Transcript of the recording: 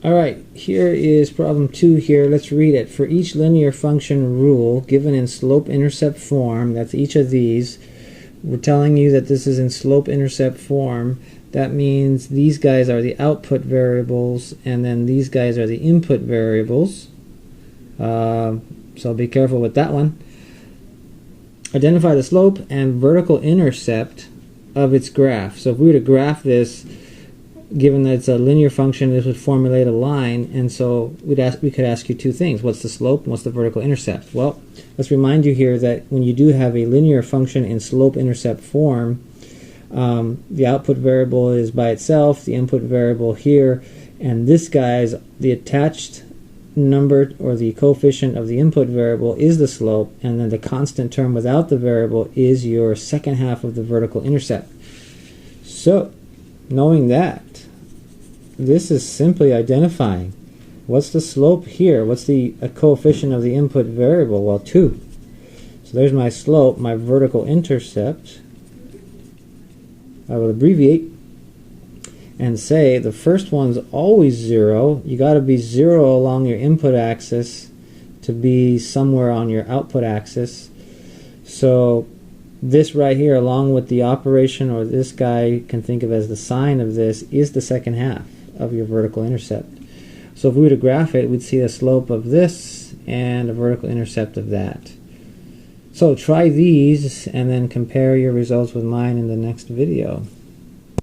Alright, here is problem 2 here. Let's read it. For each linear function rule given in slope-intercept form, that's each of these, we're telling you that this is in slope-intercept form. That means these guys are the output variables, and then these guys are the input variables. So be careful with that one. Identify the slope and vertical intercept of its graph. So if we were to graph this, given that it's a linear function, this would formulate a line, and so we could ask you two things. What's the slope and what's the vertical intercept? Well, let's remind you here that when you do have a linear function in slope-intercept form, the output variable is by itself, the input variable here, and this guy is the attached number, or the coefficient of the input variable is the slope, and then the constant term without the variable is your second half of the vertical intercept. So, knowing that, this is simply identifying what's the slope here, what's the coefficient of the input variable? Well, 2. So there's my slope, my vertical intercept. I will abbreviate and say the first one's always 0. You got to be 0 along your input axis to be somewhere on your output axis. So this right here, along with the operation, or this guy you can think of as the sine of this, is the second half of your vertical intercept. So if we were to graph it, we'd see a slope of this and a vertical intercept of that. So try these and then compare your results with mine in the next video.